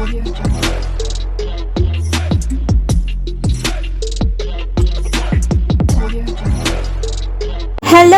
Hello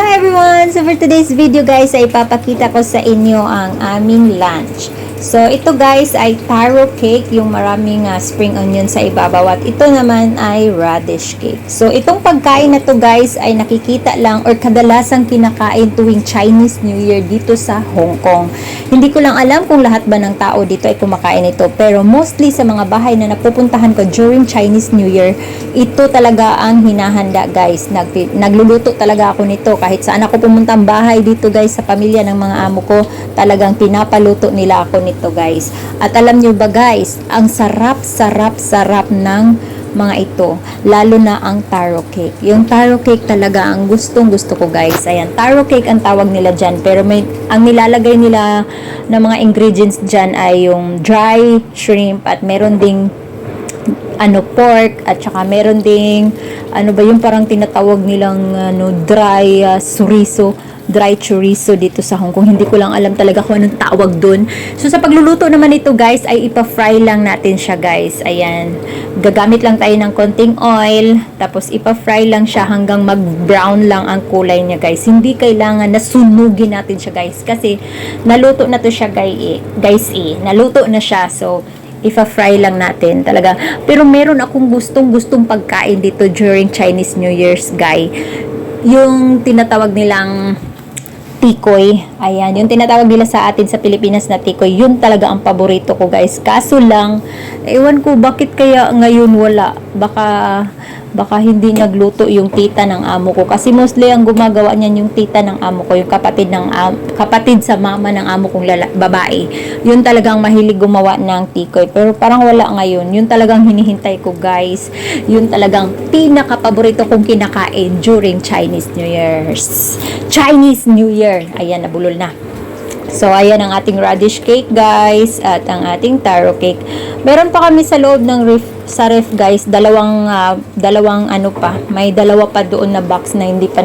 everyone! So for today's video guys ay ipapakita ko sa inyo ang aming lunch. So ito guys ay taro cake, yung maraming spring onion sa ibabaw, at ito naman ay radish cake. So itong pagkain na to guys ay nakikita lang or kadalasang kinakain tuwing Chinese New Year dito sa Hong Kong. Hindi ko lang alam kung lahat ba ng tao dito ay kumakain ito, pero mostly sa mga bahay na napupuntahan ko during Chinese New Year, ito talaga ang hinahanda guys. Nagluluto talaga ako nito kahit saan ako pumuntang bahay dito guys, sa pamilya ng mga amo ko, talagang pinapaluto nila ako nito guys. At alam nyo ba guys, ang sarap ng mga ito, lalo na ang taro cake. Yung taro cake talaga ang gustong gusto ko guys. Ayan, taro cake ang tawag nila dyan, pero ang nilalagay nila na mga ingredients dyan ay yung dry shrimp, at meron ding pork, at saka meron ding yung parang tinatawag nilang dry chorizo dito sa Hong Kong. Hindi ko lang alam talaga kung anong tawag dun. So sa pagluluto naman ito guys ay ipa-fry lang natin siya guys. Ayan, gagamit lang tayo ng konting oil, tapos ipa-fry lang siya hanggang mag-brown lang ang kulay niya guys. Hindi kailangan na sunugin natin siya guys, kasi naluto na to siya guys. Naluto na siya, so ipa-fry lang natin talaga. Pero meron akong gustong pagkain dito during Chinese New Year's guys, yung tinatawag nilang tikoy. Ayan, yung tinatawag nila sa atin sa Pilipinas na tikoy, yun talaga ang paborito ko guys. Kaso lang, ewan ko bakit kaya ngayon wala. Baka hindi nagluto yung tita ng amo ko, kasi mostly ang gumagawa niyan yung tita ng amo ko, yung kapatid sa mama ng amo kong babae. Yun talagang mahilig gumawa ng tikoy, pero parang wala ngayon. Yun talagang hinihintay ko guys. Yun talagang pinaka-paborito kong kinakain during Chinese New Year. Ayan, nabulol na. So, ayan ang ating radish cake guys, at ang ating taro cake. Meron pa kami sa loob ng ref guys, dalawang may dalawa pa doon na box na hindi pa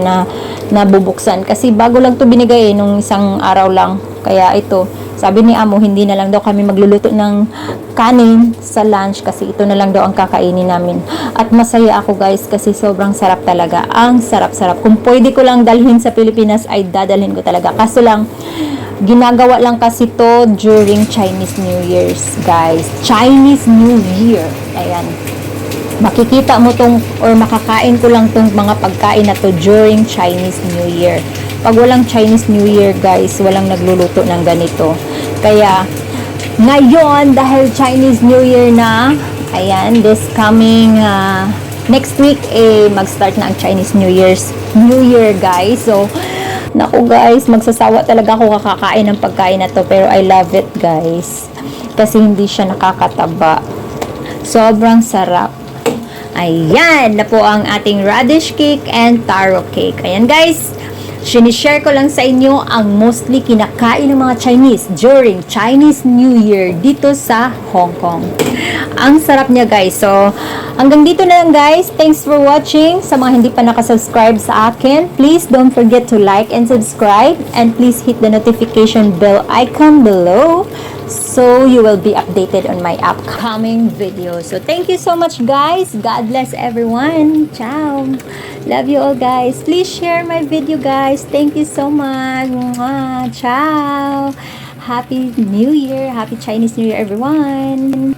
nabubuksan, kasi bago lang to binigay nung isang araw lang. Kaya ito, sabi ni amo, hindi na lang daw kami magluluto ng kanin sa lunch, kasi ito na lang daw ang kakainin namin. At masaya ako guys, kasi sobrang sarap talaga. Ang sarap-sarap. Kung pwede ko lang dalhin sa Pilipinas ay dadalhin ko talaga. Kaso lang, ginagawa lang kasi to during Chinese New Year's guys. Chinese New Year. Ayan. Makikita mo tong, or makakain ko lang tong mga pagkain na to during Chinese New Year. Pag walang Chinese New Year guys, walang nagluluto ng ganito. Kaya ngayon, dahil Chinese New Year na, ayan, this coming next week mag-start na ang Chinese New Year guys. So naku guys, magsasawa talaga ako kakakain ng pagkain na to, pero I love it guys, kasi hindi siya nakakataba. Sobrang sarap. Ayan na po ang ating radish cake and taro cake. Ayan guys, sinishare ko lang sa inyo ang mostly kinakain ng mga Chinese during Chinese New Year dito sa Hong Kong. Ang sarap niya guys. So hanggang dito na lang guys. Thanks for watching. Sa mga hindi pa nakasubscribe sa akin, please don't forget to like and subscribe, and please hit the notification bell icon below so you will be updated on my upcoming videos. So thank you so much guys. God bless everyone. Ciao. Love you all guys. Please share my video guys. Thank you so much. Mwah. Ciao. Happy New Year. Happy Chinese New Year everyone.